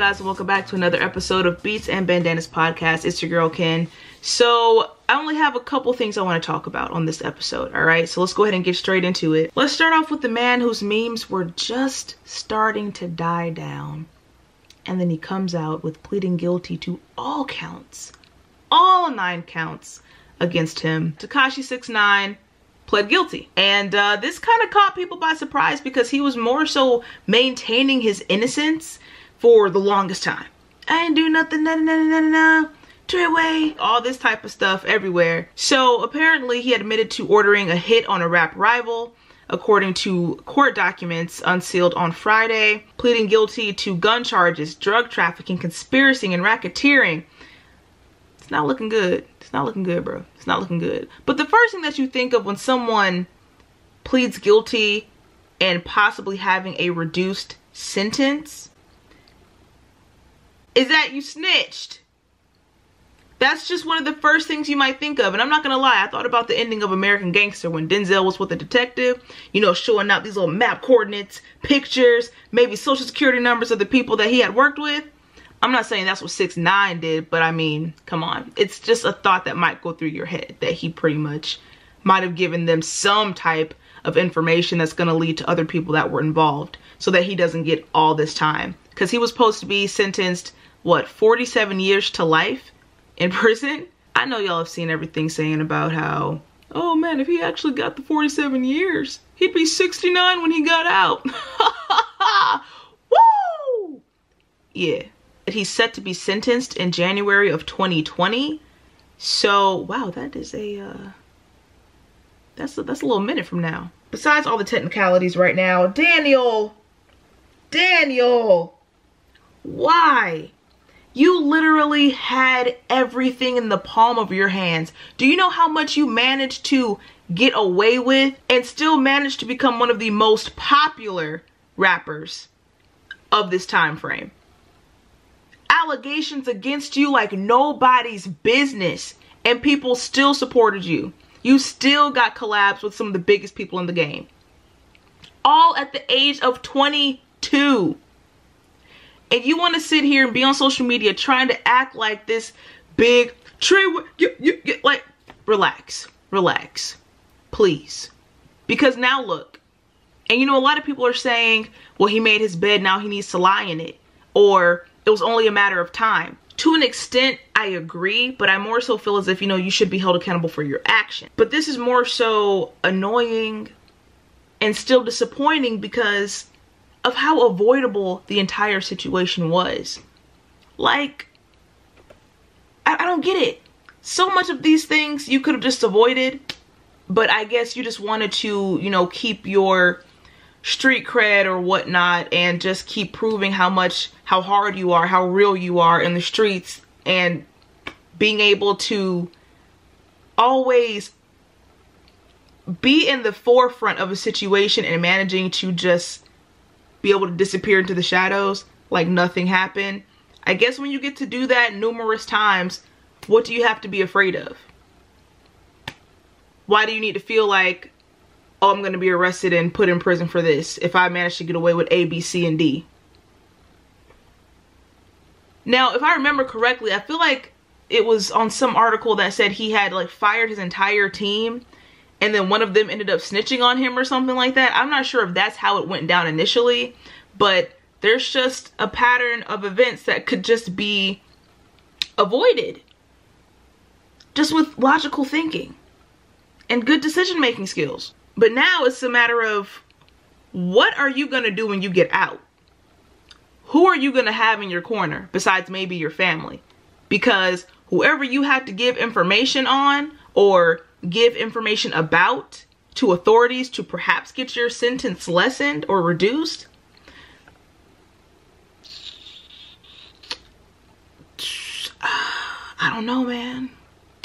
guys, and welcome back to another episode of Beats and Bandanas podcast. It's your girl Ken. So I only have a couple things I want to talk about on this episode. All right, so let's go ahead and get straight into it. Let's start off with the man whose memes were just starting to die down, and then he comes out with pleading guilty to all counts, all 9 counts against him. Tekashi 6ix9ine pled guilty, and this kind of caught people by surprise because he was more so maintaining his innocence for the longest time. I ain't do nothing, away, all this type of stuff everywhere. So apparently he admitted to ordering a hit on a rap rival, according to court documents unsealed on Friday, pleading guilty to gun charges, drug trafficking, conspiracy, and racketeering. It's not looking good. It's not looking good, bro. It's not looking good. But the first thing that you think of when someone pleads guilty and possibly having a reduced sentence is that you snitched. That's just one of the first things you might think of. And I'm not gonna lie, I thought about the ending of American Gangster when Denzel was with a detective, you know, showing out these little map coordinates, pictures, maybe social security numbers of the people that he had worked with. I'm not saying that's what 6ix9ine did, but I mean, come on. It's just a thought that might go through your head, that he pretty much might have given them some type of information that's gonna lead to other people that were involved so that he doesn't get all this time. Because he was supposed to be sentenced, what, 47 years to life in prison? I know y'all have seen everything saying about how, oh man, if he actually got the 47 years, he'd be 69 when he got out. Woo! Yeah. He's set to be sentenced in January of 2020. So, wow, that is that's a little minute from now. Besides all the technicalities right now, Daniel, why? You literally had everything in the palm of your hands. Do you know how much you managed to get away with and still managed to become one of the most popular rappers of this time frame? Allegations against you like nobody's business, and people still supported you. You still got collabs with some of the biggest people in the game, all at the age of 22. And you want to sit here and be on social media trying to act like this big tree, like, relax, please. Because now look, and you know, a lot of people are saying, well, he made his bed, now he needs to lie in it, or it was only a matter of time. To an extent, I agree, but I more so feel as if, you know, you should be held accountable for your action. But this is more so annoying and still disappointing because of how avoidable the entire situation was. Like, I don't get it. So much of these things you could have just avoided, but I guess you just wanted to, you know, keep your street cred or whatnot and just keep proving how hard you are, how real you are in the streets, and being able to always be in the forefront of a situation and managing to just be able to disappear into the shadows like nothing happened. I guess when you get to do that numerous times, what do you have to be afraid of? Why do you need to feel like, oh, I'm going to be arrested and put in prison for this if I manage to get away with A, B, C, and D? Now, if I remember correctly, I feel like it was on some article that said he had like fired his entire team and then one of them ended up snitching on him or something like that. I'm not sure if that's how it went down initially, but there's just a pattern of events that could just be avoided just with logical thinking and good decision-making skills. But now it's a matter of, what are you gonna do when you get out? Who are you gonna have in your corner besides maybe your family? Because whoever you have to give information on or give information about to authorities to perhaps get your sentence lessened or reduced, I don't know, man.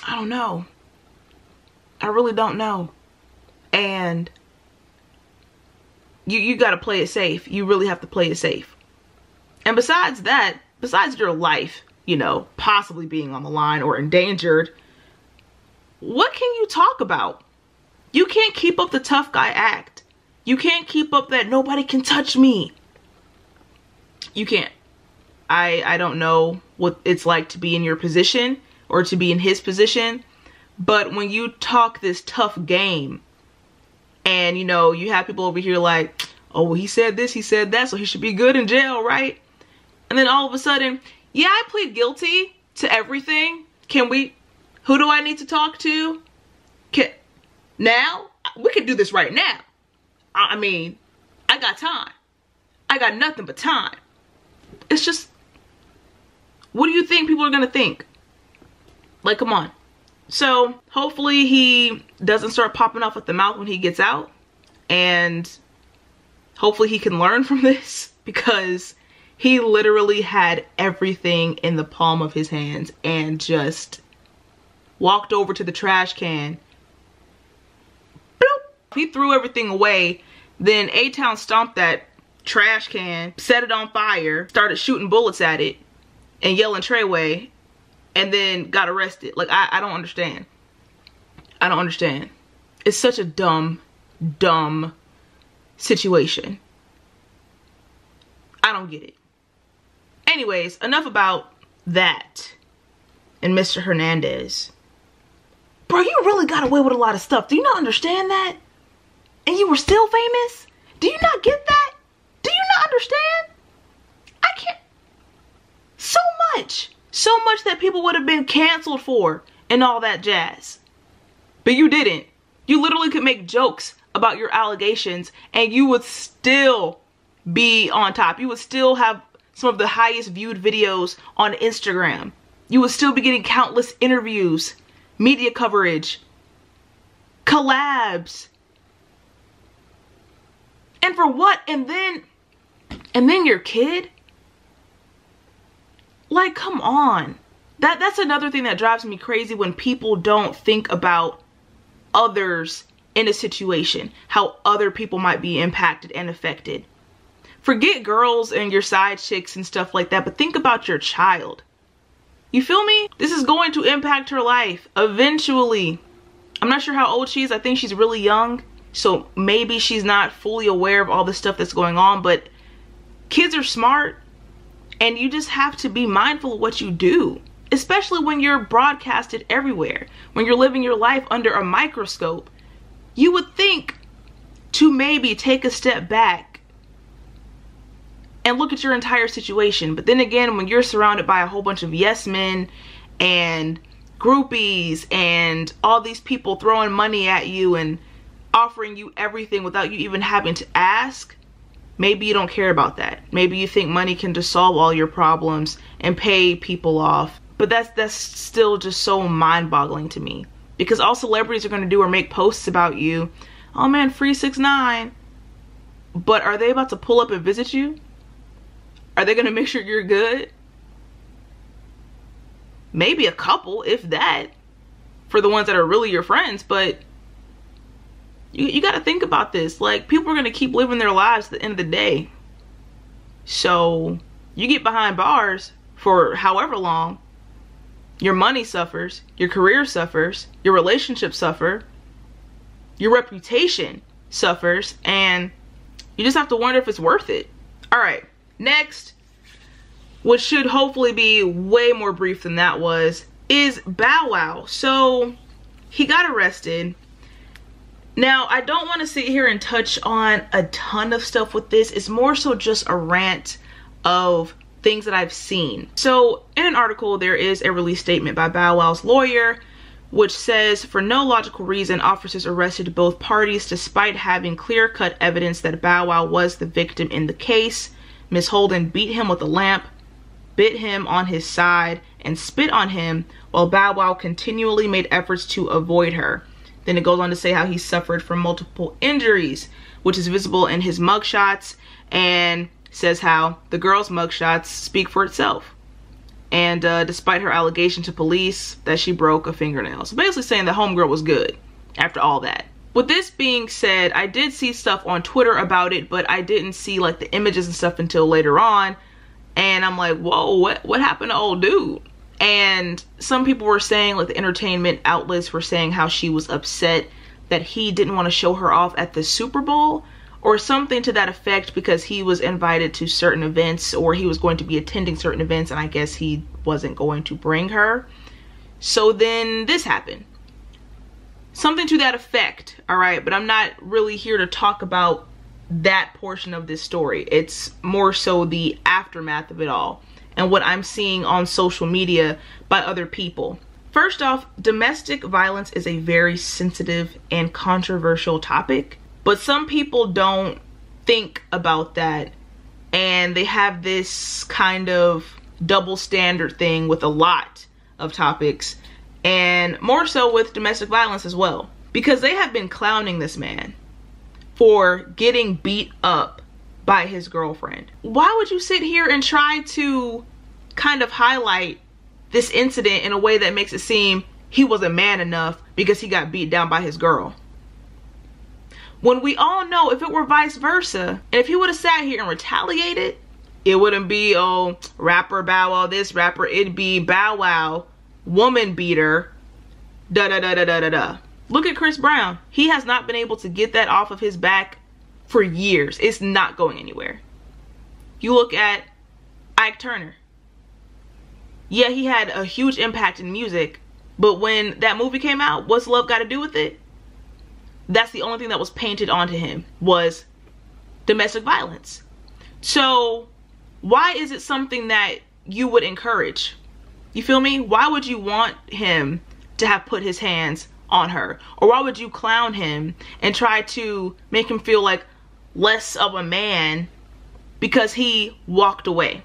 I don't know. I really don't know. And you gotta play it safe. You really have to play it safe. And besides that, besides your life, you know, possibly being on the line or endangered, what can you talk about? You can't keep up the tough guy act. You can't keep up that nobody can touch me. You can't. I don't know what it's like to be in your position or to be in his position, but when you talk this tough game and, you know, you have people over here like, oh, well, he said this, he said that, so he should be good in jail, right? And then all of a sudden, yeah, I plead guilty to everything. Who do I need to talk to? Now? We can do this right now. I mean, I got time. I got nothing but time. It's just, what do you think people are gonna think? Like, come on. So hopefully he doesn't start popping off at the mouth when he gets out, and hopefully he can learn from this, because he literally had everything in the palm of his hands and just walked over to the trash can. Bloop. He threw everything away. Then A-Town stomped that trash can, set it on fire, started shooting bullets at it and yelling Treyway, and then got arrested. Like, I don't understand. I don't understand. It's such a dumb situation. I don't get it. Anyways, enough about that and Mr. Hernandez. Bro, you really got away with a lot of stuff. Do you not understand that? And you were still famous? Do you not get that? Do you not understand? I can't. So much that people would have been canceled for and all that jazz. But you didn't. You literally could make jokes about your allegations and you would still be on top. You would still have some of the highest viewed videos on Instagram. You would still be getting countless interviews, media coverage, collabs. And for what? And then your kid? Like, come on. That's another thing that drives me crazy, when people don't think about others in a situation, how other people might be impacted and affected. Forget girls and your side chicks and stuff like that, but think about your child. You feel me? This is going to impact her life eventually. I'm not sure how old she is. I think she's really young, so maybe she's not fully aware of all the stuff that's going on, but kids are smart, and you just have to be mindful of what you do, especially when you're broadcasted everywhere, when you're living your life under a microscope. You would think to maybe take a step back and look at your entire situation. But then again, when you're surrounded by a whole bunch of yes men and groupies and all these people throwing money at you and offering you everything without you even having to ask, maybe you don't care about that. Maybe you think money can just solve all your problems and pay people off. But that's still just so mind-boggling to me, because all celebrities are going to do are make posts about you. Oh man, free 6ix9ine. But are they about to pull up and visit you? Are they going to make sure you're good? Maybe a couple, if that, for the ones that are really your friends. But you got to think about this. Like, people are going to keep living their lives at the end of the day. So you get behind bars for however long, your money suffers, your career suffers, your relationships suffer, your reputation suffers, and you just have to wonder if it's worth it. All right, next, which should hopefully be way more brief than that was, is Bow Wow. So he got arrested. Now, I don't want to sit here and touch on a ton of stuff with this. It's more so just a rant of things that I've seen. So in an article, there is a release statement by Bow Wow's lawyer, which says, for no logical reason, officers arrested both parties despite having clear-cut evidence that Bow Wow was the victim in the case. Ms. Holden beat him with a lamp, bit him on his side, and spit on him, while Bow Wow continually made efforts to avoid her. Then it goes on to say how he suffered from multiple injuries, which is visible in his mugshots, and says how the girl's mugshots speak for itself. And despite her allegation to police that she broke a fingernail. So basically saying the homegirl was good after all that. With this being said, I did see stuff on Twitter about it, but I didn't see like the images and stuff until later on. And I'm like, whoa, what happened to old dude? And some people were saying, like the entertainment outlets were saying how she was upset that he didn't want to show her off at the Super Bowl or something to that effect, because he was invited to certain events, or he was going to be attending certain events, and I guess he wasn't going to bring her. So then this happened. Something to that effect, all right? But I'm not really here to talk about that portion of this story. It's more so the aftermath of it all and what I'm seeing on social media by other people. First off, domestic violence is a very sensitive and controversial topic, but some people don't think about that, and they have this kind of double standard thing with a lot of topics, and more so with domestic violence as well, because they have been clowning this man for getting beat up by his girlfriend. Why would you sit here and try to kind of highlight this incident in a way that makes it seem he wasn't man enough because he got beat down by his girl? When we all know, if it were vice versa, and if he would have sat here and retaliated, it wouldn't be, oh, rapper Bow Wow this, rapper, it'd be Bow Wow, woman beater, da da da da da da da. Look at Chris Brown. He has not been able to get that off of his back for years. It's not going anywhere. You look at Ike Turner. Yeah, he had a huge impact in music, but when that movie came out, what's love got to do with it? That's the only thing that was painted onto him, was domestic violence. So why is it something that you would encourage? You feel me? Why would you want him to have put his hands on her? Or why would you clown him and try to make him feel like less of a man because he walked away?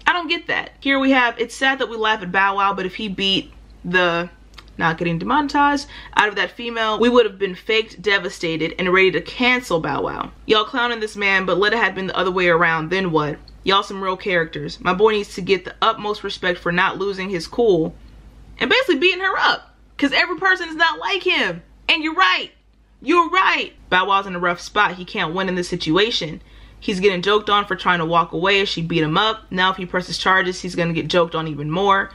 I don't get that. Here we have, it's sad that we laugh at Bow Wow, but if he beat the, not getting demonetized, out of that female, we would have been faked, devastated, and ready to cancel Bow Wow. Y'all clowning this man, but let it have been the other way around, then what? Y'all some real characters. My boy needs to get the utmost respect for not losing his cool and basically beating her up, because every person is not like him. And you're right. You're right. Bow Wow's in a rough spot. He can't win in this situation. He's getting joked on for trying to walk away. She beat him up. Now if he presses charges, he's going to get joked on even more.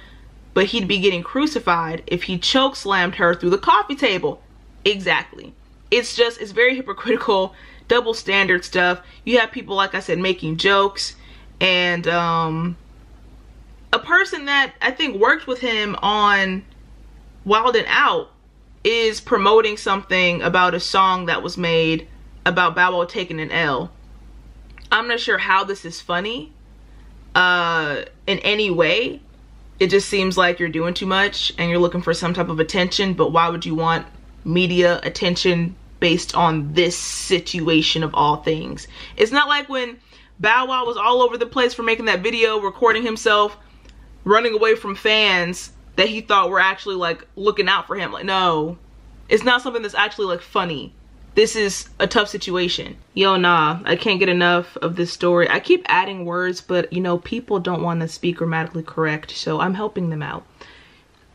But he'd be getting crucified if he choke slammed her through the coffee table. Exactly. It's just, it's very hypocritical, double standard stuff. You have people, like I said, making jokes. And a person that I think worked with him on Wild 'N Out is promoting something about a song that was made about Bow Wow taking an L. I'm not sure how this is funny in any way. It just seems like you're doing too much and you're looking for some type of attention, but why would you want media attention based on this situation of all things? It's not like when Bow Wow was all over the place for making that video, recording himself running away from fans that he thought were actually like looking out for him. Like, no, it's not something that's actually like funny. This is a tough situation. Yo, nah, I can't get enough of this story. I keep adding words, but you know, people don't want to speak grammatically correct, so I'm helping them out.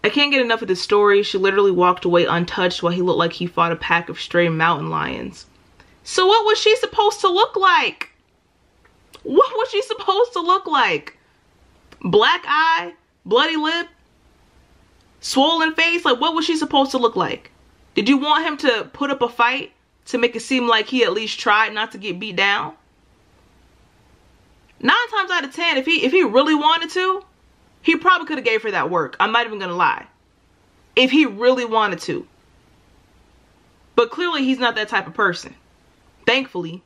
I can't get enough of this story. She literally walked away untouched while he looked like he fought a pack of stray mountain lions. So what was she supposed to look like? What was she supposed to look like? Black eye, bloody lip, swollen face? Like, what was she supposed to look like? Did you want him to put up a fight to make it seem like he at least tried not to get beat down? 9 times out of 10, if he really wanted to, he probably could have gave her that work. I'm not even gonna lie. If he really wanted to. But clearly he's not that type of person. Thankfully.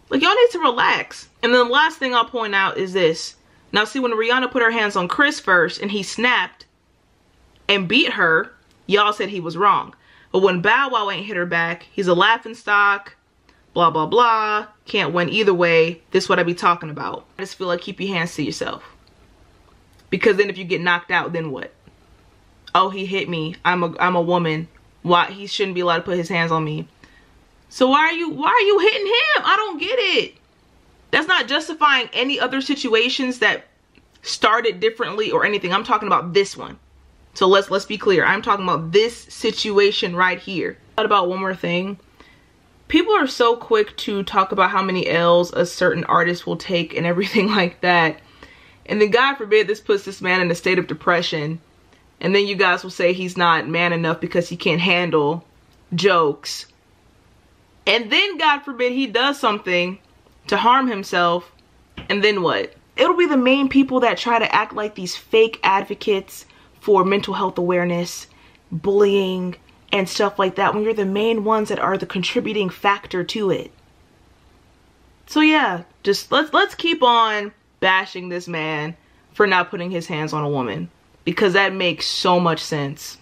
Like, y'all need to relax. And then the last thing I'll point out is this. Now see, when Rihanna put her hands on Chris first and he snapped and beat her, y'all said he was wrong. But when Bow Wow ain't hit her back, he's a laughingstock, blah, blah, blah. Can't win either way. This is what I be talking about. I just feel like keep your hands to yourself. Because then if you get knocked out, then what? Oh, he hit me. I'm a woman. Why? He shouldn't be allowed to put his hands on me. So why are you hitting him? I don't get it. That's not justifying any other situations that started differently or anything. I'm talking about this one. So let's be clear. I'm talking about this situation right here. Thought about one more thing. People are so quick to talk about how many L's a certain artist will take and everything like that. And then God forbid this puts this man in a state of depression. And then you guys will say he's not man enough because he can't handle jokes, and then God forbid he does something to harm himself, and then what? It'll be the main people that try to act like these fake advocates for mental health awareness, bullying, and stuff like that, when you're the main ones that are the contributing factor to it. So yeah, just let's keep on bashing this man for not putting his hands on a woman, because that makes so much sense.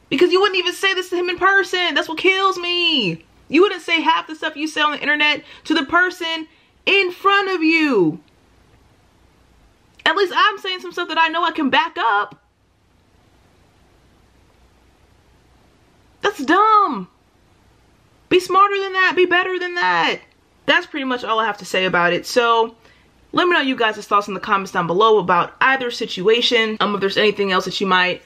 Because you wouldn't even say this to him in person. That's what kills me. You wouldn't say half the stuff you say on the internet to the person in front of you. At least I'm saying some stuff that I know I can back up. That's dumb. Be smarter than that. Be better than that. That's pretty much all I have to say about it. So let me know you guys' thoughts in the comments down below about either situation. If there's anything else that you might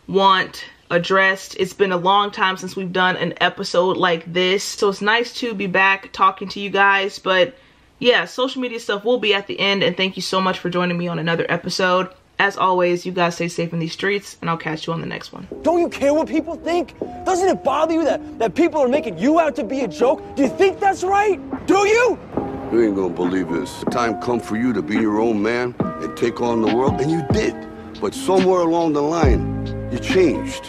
want addressed. It's been a long time since we've done an episode like this, so it's nice to be back talking to you guys. But yeah, social media stuff will be at the end, and thank you so much for joining me on another episode. As always, you guys stay safe in these streets, and I'll catch you on the next one. Don't you care what people think? Doesn't it bother you that people are making you out to be a joke? Do you think that's right? Do you? You ain't gonna believe this. The time come for you to be your own man and take on the world, and you did. But somewhere along the line, you changed.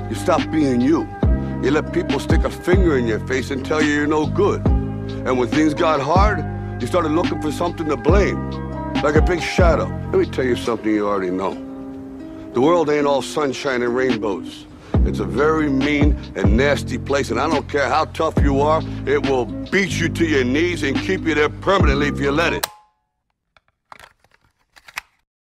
You stopped being you. You let people stick a finger in your face and tell you you're no good. And when things got hard, you started looking for something to blame, like a big shadow. Let me tell you something you already know. The world ain't all sunshine and rainbows. It's a very mean and nasty place, and I don't care how tough you are, it will beat you to your knees and keep you there permanently if you let it.